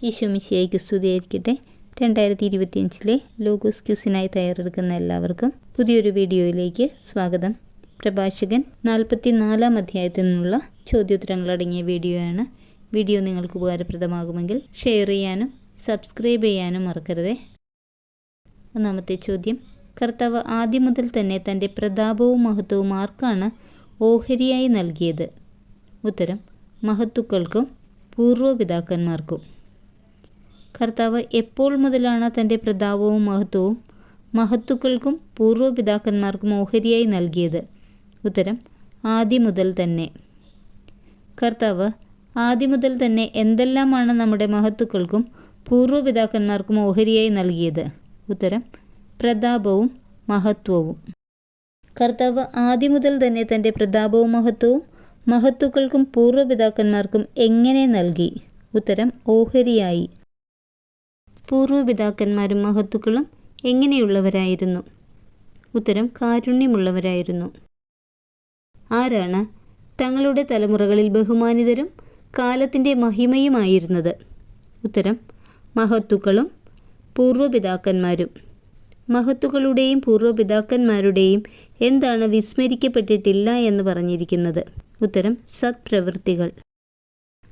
ഈശോമിശിഹായ്ക്ക് സ്തുതിയായിരിക്കട്ടെ. 2025 ലോഗോസ് ക്യൂസിനായി തയ്യാറെടുക്കുന്ന എല്ലാവർക്കും പുതിയൊരു വീഡിയോയിലേക്ക് സ്വാഗതം. പ്രഭാഷകൻ 44-ാം അധ്യായത്തിൽ നിന്നുള്ള ചോദ്യോത്തരങ്ങളടങ്ങിയ വീഡിയോയാണ്. വീഡിയോ നിങ്ങൾക്ക് ഉപകാരപ്രദമാകുമെങ്കിൽ ഷെയർ ചെയ്യാനും സബ്സ്ക്രൈബ് ചെയ്യാനും മറക്കരുതേ. ഒന്നാമത്തെ ചോദ്യം, കർത്താവ് ആദ്യം മുതൽ തന്നെ തൻ്റെ പ്രതാപവും മഹത്വവും ആർക്കാണ് ഓഹരിയായി നൽകിയത്? ഉത്തരം, മഹത്തുക്കൾക്കും പൂർവ്വപിതാക്കന്മാർക്കും. കർത്താവ് എപ്പോൾ മുതലാണ് തൻ്റെ പ്രതാപവും മഹത്വവും മഹത്തുക്കൾക്കും പൂർവ്വപിതാക്കന്മാർക്കും ഓഹരിയായി നൽകിയത്? ഉത്തരം, ആദ്യം മുതൽ തന്നെ. കർത്താവ് ആദ്യം മുതൽ തന്നെ എന്തെല്ലാമാണ് നമ്മുടെ മഹത്തുക്കൾക്കും പൂർവ്വപിതാക്കന്മാർക്കും ഓഹരിയായി നൽകിയത്? ഉത്തരം, പ്രതാപവും മഹത്വവും. കർത്താവ് ആദ്യം മുതൽ തന്നെ തൻ്റെ പ്രതാപവും മഹത്വവും മഹത്തുക്കൾക്കും പൂർവ്വപിതാക്കന്മാർക്കും എങ്ങനെ നൽകി? ഉത്തരം, ഓഹരിയായി. പൂർവ്വപിതാക്കന്മാരും മഹത്തുക്കളും എങ്ങനെയുള്ളവരായിരുന്നു? ഉത്തരം, കാരുണ്യമുള്ളവരായിരുന്നു. ആരാണ് തങ്ങളുടെ തലമുറകളിൽ ബഹുമാനിതരും കാലത്തിൻ്റെ മഹിമയുമായിരുന്നത്? ഉത്തരം, മഹത്തുക്കളും പൂർവ്വപിതാക്കന്മാരും. മഹത്തുക്കളുടെയും പൂർവ്വപിതാക്കന്മാരുടെയും എന്താണ് വിസ്മരിക്കപ്പെട്ടിട്ടില്ല എന്ന് പറഞ്ഞിരിക്കുന്നത്? ഉത്തരം, സത്പ്രവൃത്തികൾ.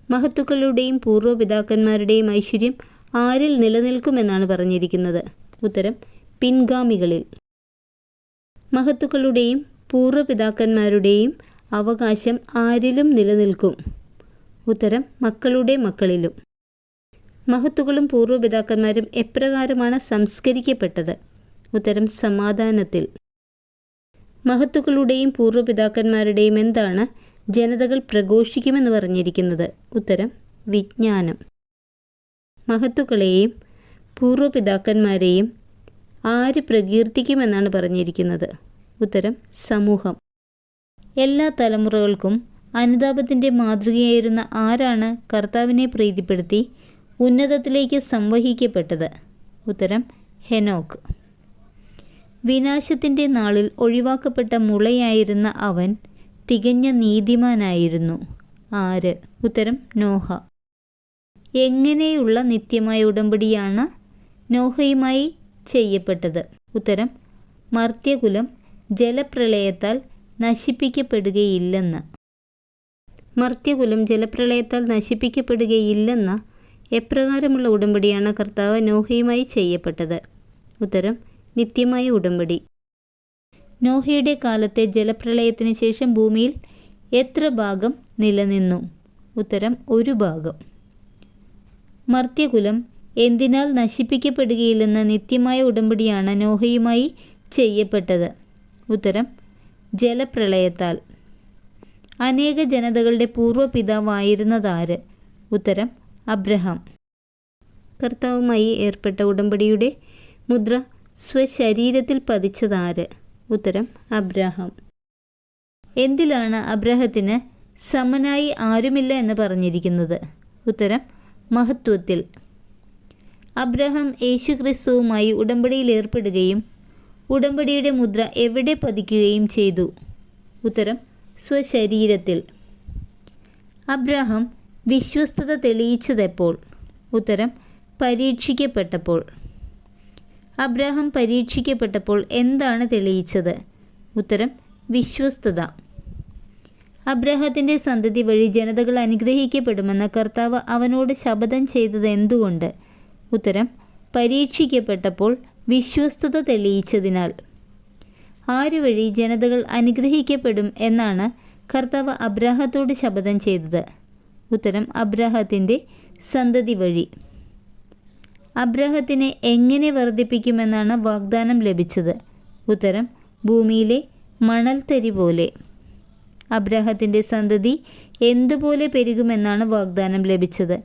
മഹത്തുക്കളുടെയും പൂർവ്വപിതാക്കന്മാരുടെയും ഐശ്വര്യം ആരിൽ നിലനിൽക്കുമെന്നാണ് പറഞ്ഞിരിക്കുന്നത്? ഉത്തരം, പിൻഗാമികളിൽ. മഹത്തുക്കളുടെയും പൂർവ്വപിതാക്കന്മാരുടെയും അവകാശം ആരിലും നിലനിൽക്കും? ഉത്തരം, മക്കളുടെ മക്കളിലും. മഹത്തുക്കളും പൂർവ്വപിതാക്കന്മാരും എപ്രകാരമാണ് സംസ്കരിക്കപ്പെട്ടത്? ഉത്തരം, സമാധാനത്തിൽ. മഹത്തുക്കളുടെയും പൂർവ്വപിതാക്കന്മാരുടെയും എന്താണ് ജനതകൾ പ്രഘോഷിക്കുമെന്ന് പറഞ്ഞിരിക്കുന്നത്? ഉത്തരം, വിജ്ഞാനം. മഹത്തുക്കളെയും പൂർവ്വപിതാക്കന്മാരെയും ആര് പ്രകീർത്തിക്കുമെന്നാണ് പറഞ്ഞിരിക്കുന്നത്? ഉത്തരം, സമൂഹം. എല്ലാ തലമുറകൾക്കും അനുതാപത്തിൻ്റെ മാതൃകയായിരുന്ന ആരാണ് കർത്താവിനെ പ്രീതിപ്പെടുത്തി ഉന്നതത്തിലേക്ക് സംവഹിക്കപ്പെട്ടത്? ഉത്തരം, ഹെനോക്ക്. വിനാശത്തിൻ്റെ നാളിൽ ഒഴിവാക്കപ്പെട്ട മുളയായിരുന്ന അവൻ തികഞ്ഞ നീതിമാനായിരുന്നു. ആര്? ഉത്തരം, നോഹ. എങ്ങനെയുള്ള നിത്യമായ ഉടമ്പടിയാണ് നോഹയുമായി ചെയ്യപ്പെട്ടത്? ഉത്തരം, മർത്യകുലം ജലപ്രളയത്താൽ നശിപ്പിക്കപ്പെടുകയില്ലെന്ന്. മർത്യകുലം ജലപ്രളയത്താൽ നശിപ്പിക്കപ്പെടുകയില്ലെന്ന എപ്രകാരമുള്ള ഉടമ്പടിയാണ് കർത്താവ് നോഹയുമായി ചെയ്യപ്പെട്ടത്? ഉത്തരം, നിത്യമായ ഉടമ്പടി. നോഹയുടെ കാലത്തെ ജലപ്രളയത്തിന് ശേഷം ഭൂമിയിൽ എത്ര ഭാഗം നിലനിന്നു? ഉത്തരം, 1 ഭാഗം. മർത്യകുലം എന്തിനാൽ നശിപ്പിക്കപ്പെടുകയില്ലെന്ന നിത്യമായ ഉടമ്പടിയാണ് നോഹയുമായി ചെയ്യപ്പെട്ടത്? ഉത്തരം, ജലപ്രളയത്താൽ. അനേക ജനതകളുടെ പൂർവ്വപിതാവായിരുന്നതാര്? ഉത്തരം, അബ്രഹാം. കർത്താവുമായി ഏർപ്പെട്ട ഉടമ്പടിയുടെ മുദ്ര സ്വശരീരത്തിൽ പതിച്ചതാര്? ഉത്തരം, അബ്രഹാം. എന്തിലാണ് അബ്രഹത്തിന് സമനായി ആരുമില്ല എന്ന് പറഞ്ഞിരിക്കുന്നത്? ഉത്തരം, മഹത്വത്തിൽ. അബ്രഹാം യേശുക്രിസ്തുവുമായി ഉടമ്പടിയിൽ ഏർപ്പെടുകയും ഉടമ്പടിയുടെ മുദ്ര എവിടെ പതിക്കുകയും ചെയ്തു? ഉത്തരം, സ്വശരീരത്തിൽ. അബ്രഹാം വിശ്വസ്തത തെളിയിച്ചതെപ്പോൾ? ഉത്തരം, പരീക്ഷിക്കപ്പെട്ടപ്പോൾ. അബ്രഹാം പരീക്ഷിക്കപ്പെട്ടപ്പോൾ എന്താണ് തെളിയിച്ചത്? ഉത്തരം, വിശ്വസ്തത. അബ്രഹാത്തിൻ്റെ സന്തതി വഴി ജനതകൾ അനുഗ്രഹിക്കപ്പെടുമെന്ന് കർത്താവ് അവനോട് ശപഥം ചെയ്തത് എന്തുകൊണ്ട്? ഉത്തരം, പരീക്ഷിക്കപ്പെട്ടപ്പോൾ വിശ്വസ്തത തെളിയിച്ചതിനാൽ. ആരു വഴി ജനതകൾ അനുഗ്രഹിക്കപ്പെടും എന്നാണ് കർത്താവ് അബ്രഹാത്തോട് ശപഥം ചെയ്തത്? ഉത്തരം, അബ്രഹാത്തിൻ്റെ സന്തതി വഴി. അബ്രഹത്തിനെ എങ്ങനെ വർദ്ധിപ്പിക്കുമെന്നാണ് വാഗ്ദാനം ലഭിച്ചത്? ഉത്തരം, ഭൂമിയിലെ മണൽത്തരി പോലെ. അബ്രഹത്തിൻ്റെ സന്തതി എന്തുപോലെ പെരുകുമെന്നാണ് വാഗ്ദാനം ലഭിച്ചത്?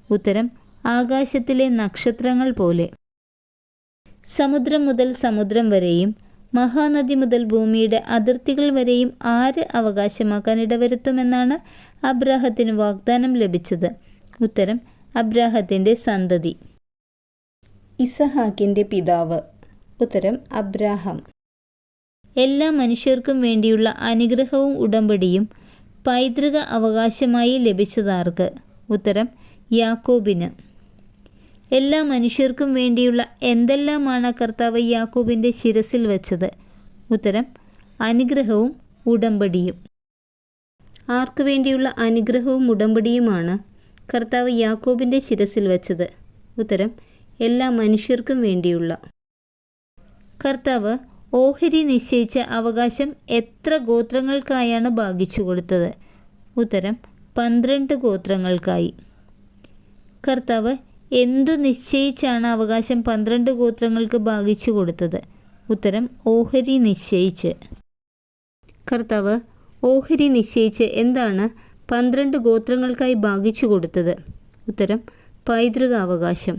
ഉത്തരം, ആകാശത്തിലെ നക്ഷത്രങ്ങൾ പോലെ. സമുദ്രം മുതൽ സമുദ്രം വരെയും മഹാനദി മുതൽ ഭൂമിയുടെ അതിർത്തികൾ വരെയും ആര് അവകാശമാക്കാൻ ഇടവരുത്തുമെന്നാണ് അബ്രഹത്തിന് വാഗ്ദാനം ലഭിച്ചത്? ഉത്തരം, അബ്രഹത്തിൻ്റെ സന്തതി. ഇസഹാക്കിൻ്റെ പിതാവ്? ഉത്തരം, അബ്രഹാം. എല്ലാ മനുഷ്യർക്കും വേണ്ടിയുള്ള അനുഗ്രഹവും ഉടമ്പടിയും പൈതൃക അവകാശമായി ലഭിച്ചതാർക്ക്? ഉത്തരം, യാക്കോബിന്. എല്ലാ മനുഷ്യർക്കും വേണ്ടിയുള്ള എന്തെല്ലാമാണ് കർത്താവ് യാക്കോബിൻ്റെ ശിരസിൽ വെച്ചത്? ഉത്തരം അനുഗ്രഹവും ഉടമ്പടിയും. ആർക്കു വേണ്ടിയുള്ള അനുഗ്രഹവും ഉടമ്പടിയുമാണ് കർത്താവ് യാക്കോബിൻ്റെ ശിരസിൽ വെച്ചത്? ഉത്തരം എല്ലാ മനുഷ്യർക്കും വേണ്ടിയുള്ള. കർത്താവ് ഓഹരി നിശ്ചയിച്ച അവകാശം എത്ര ഗോത്രങ്ങൾക്കായാണ് ഭാഗിച്ചു കൊടുത്തത്? ഉത്തരം 12 ഗോത്രങ്ങൾക്കായി. കർത്താവ് എന്തു നിശ്ചയിച്ചാണ് അവകാശം 12 ഗോത്രങ്ങൾക്ക് ഭാഗിച്ചു കൊടുത്തത്? ഉത്തരം ഓഹരി നിശ്ചയിച്ച്. കർത്താവ് ഓഹരി നിശ്ചയിച്ച് എന്താണ് 12 ഗോത്രങ്ങൾക്കായി ഭാഗിച്ചു കൊടുത്തത്? ഉത്തരം പൈതൃകാവകാശം.